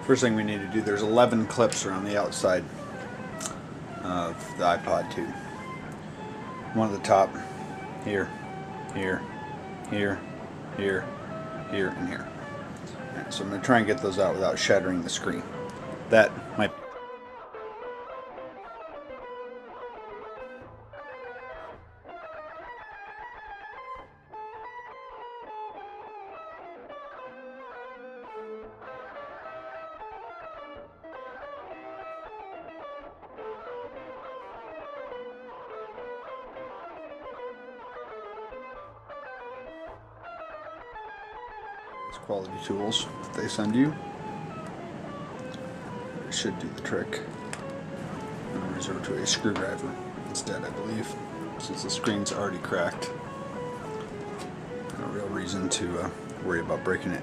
First thing we need to do, there's 11 clips around the outside of the iPod 2. One at the top, here, here, here, here, here, and here. Right, so I'm going to try and get those out without shattering the screen. That might quality tools that they send you. It should do the trick. I'm going to resort to a screwdriver instead, I believe, since the screen's already cracked. No real reason to worry about breaking it.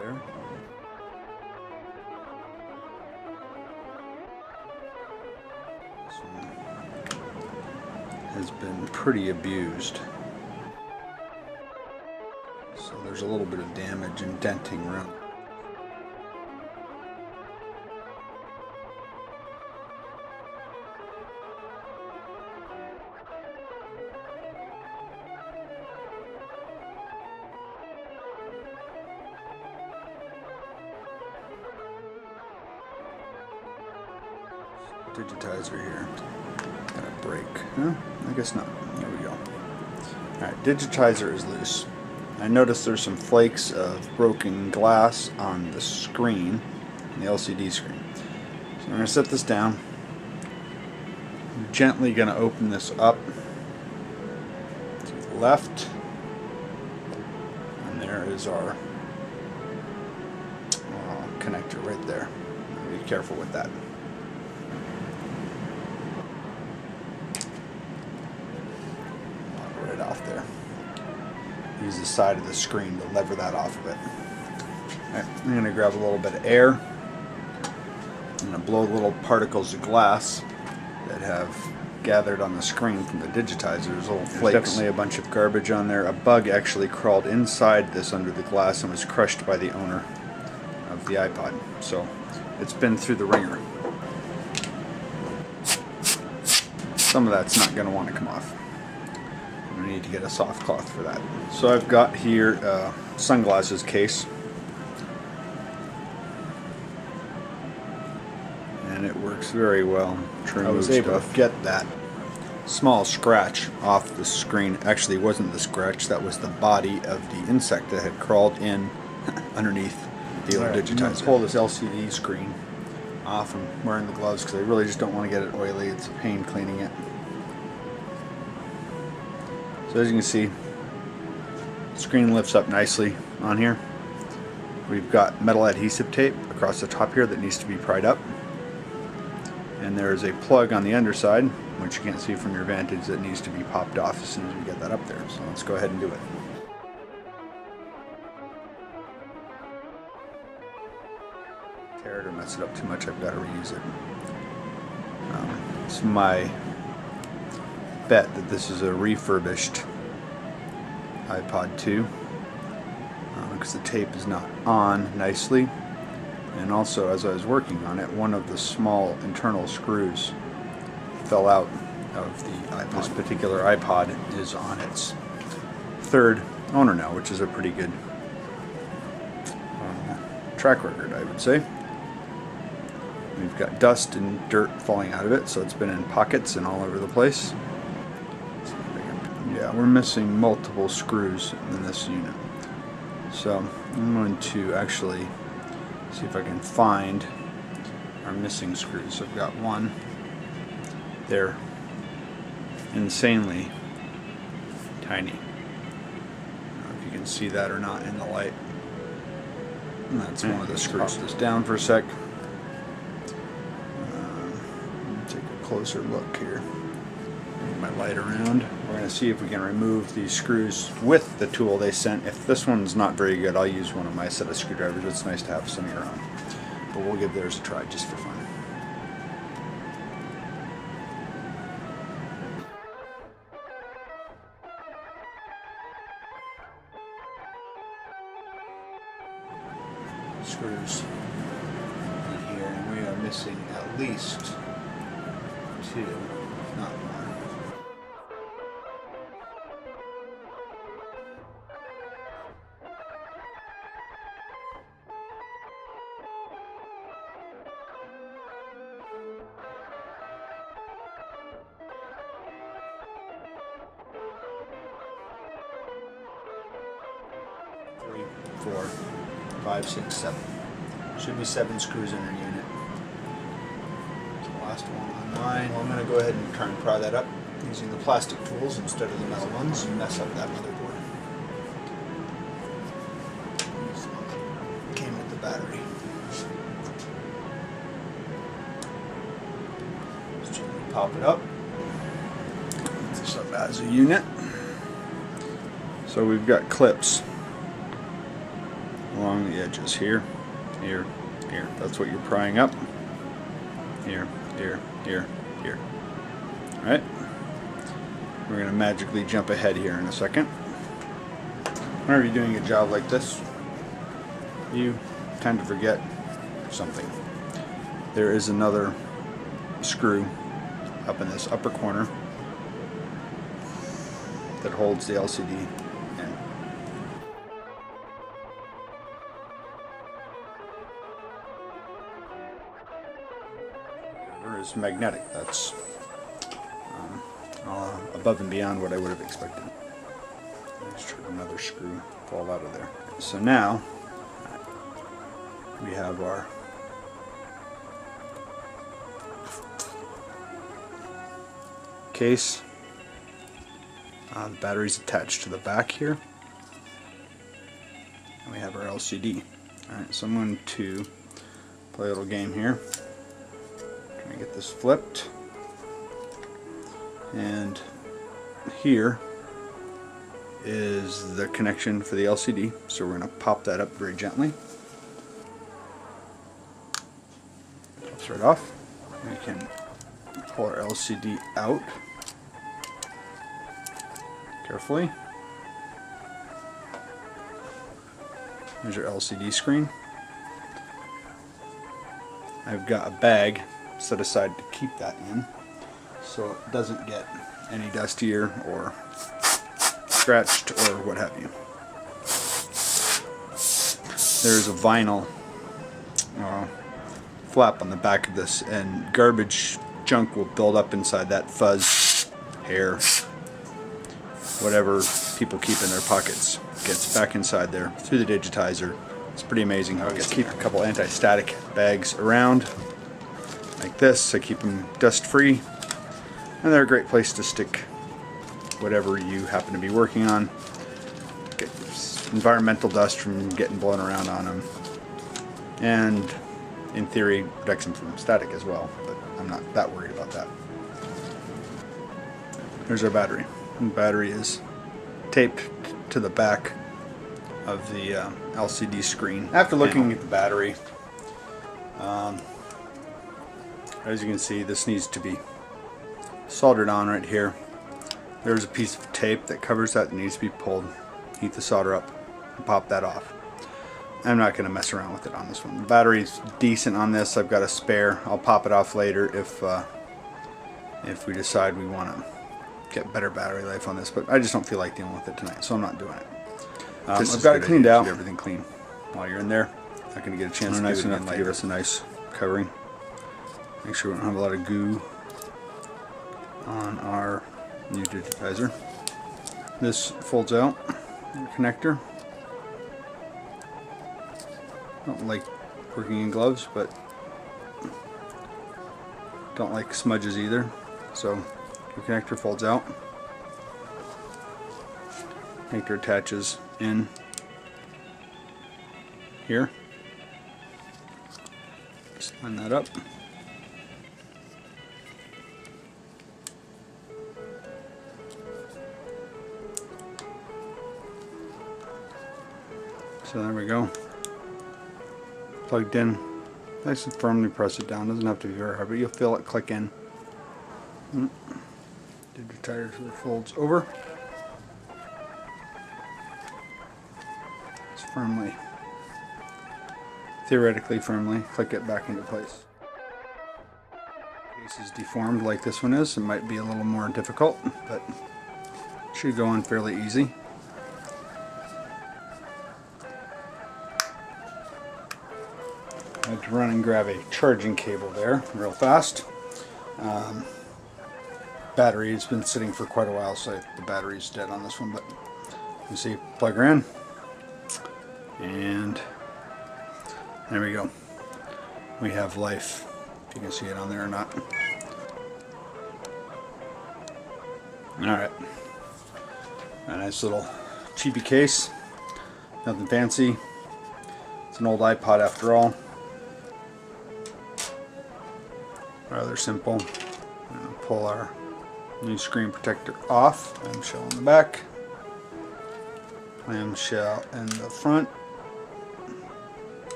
There. This one has been pretty abused, so there's a little bit of damage and denting around. Digitizer here. Gonna break. Huh? I guess not. There we go. Alright, digitizer is loose. I noticed there's some flakes of broken glass on the screen, the LCD screen. So I'm gonna set this down. I'm gently gonna open this up to the left. And there is our connector right there. Be careful with that. Off there. Use the side of the screen to lever that off of it. Right, I'm going to grab a little bit of air. I'm going to blow little particles of glass that have gathered on the screen from the digitizer. There's little flakes. There's definitely a bunch of garbage on there. A bug actually crawled inside this under the glass and was crushed by the owner of the iPod. So it's been through the ringer. Some of that's not going to want to come off. We need to get a soft cloth for that. So I've got here a sunglasses case, and it works very well to remove I was able to get that small scratch off the screen. Actually, it wasn't the scratch, that was the body of the insect that had crawled in underneath the old digitizer. I'm going to pull this LCD screen off. I'm wearing the gloves because I really just don't want to get it oily. It's a pain cleaning it. So as you can see, the screen lifts up nicely on here. We've got metal adhesive tape across the top here that needs to be pried up. And there's a plug on the underside, which you can't see from your vantage, that needs to be popped off as soon as we get that up there. So let's go ahead and do it. Tear it or mess it up too much, I've got to reuse it. It's my bet that this is a refurbished iPod 2 because the tape is not on nicely, and also as I was working on it, one of the small internal screws fell out of the iPod. This particular iPod is on its third owner now, which is a pretty good track record, I would say. We've got dust and dirt falling out of it, so it's been in pockets and all over the place. Yeah, we're missing multiple screws in this unit. So I'm going to actually see if I can find our missing screws. So I've got one. They're insanely tiny. I don't know if you can see that or not in the light. And that's one of the screws. Pop this down for a sec. Take a closer look here. my light around. We're going to see if we can remove these screws with the tool they sent. If this one's not very good, I'll use one of my set of screwdrivers. It's nice to have some of your own. But we'll give theirs a try just for fun. Screws in here, and we are missing at least 2, if not more. Three, 4, 5, 6, 7. Should be 7 screws in our unit. The last one on mine. Well, I'm going to go ahead and try and pry that up using the plastic tools instead of the metal ones and mess up that motherboard. This one came with the battery. Just gently pop it up. Put this up as a unit. So we've got clips along the edges here, here, here. That's what you're prying up. Here, here, here, here. Alright? We're going to magically jump ahead here in a second. Whenever you're doing a job like this, you tend to forget something. There is another screw up in this upper corner that holds the LCD in. Is magnetic. That's above and beyond what I would have expected. Let's try another screw fall out of there. So now we have our case. The battery's attached to the back here, and we have our LCD. Alright, so I'm going to play a little game here. Get this flipped, and here is the connection for the LCD, so we're going to pop that up very gently. Pops right off. We can pull our LCD out carefully. There's your LCD screen. I've got a bag set aside to keep that in so it doesn't get any dustier or scratched or what have you. There's a vinyl flap on the back of this, and garbage junk will build up inside that. Fuzz, hair, whatever people keep in their pockets gets back inside there through the digitizer. It's pretty amazing how it gets. Keep a couple anti-static bags around like this. I keep them dust free, and they're a great place to stick whatever you happen to be working on. Get environmental dust from getting blown around on them, and in theory protects them from static as well, but I'm not that worried about that. There's our battery. The battery is taped to the back of the LCD screen. After looking at the battery, as you can see, this needs to be soldered on right here. There's a piece of tape that covers that needs to be pulled. Heat the solder up and pop that off. I'm not going to mess around with it on this one. The battery's decent on this. I've got a spare. I'll pop it off later if we decide we want to get better battery life on this, but I just don't feel like dealing with it tonight, so I'm not doing it. I've got it cleaned out. Keep everything clean while you're in there. Not going to get a chance to nice enough to give us a nice covering. Make sure we don't have a lot of goo on our new digitizer. This folds out, the connector. Don't like working in gloves, but don't like smudges either. So the connector folds out. Connector attaches in here. Just line that up. So there we go. Plugged in. Nice and firmly press it down. Doesn't have to be very hard, but you'll feel it click in. Digitizer folds over. It's firmly, theoretically firmly, click it back into place. Case is deformed like this one is. It might be a little more difficult, but it should go in fairly easy. I had to run and grab a charging cable there real fast. Battery has been sitting for quite a while, so the battery's dead on this one, but you see, plug her in, and there we go. We have life, if you can see it on there or not. Alright, a nice little cheapy case, nothing fancy. It's an old iPod after all. Rather simple. Pull our new screen protector off. Clamshell in the back. Clamshell in the front.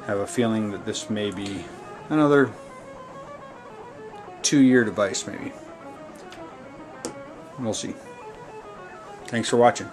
Have a feeling that this may be another 2-year device maybe. We'll see. Thanks for watching.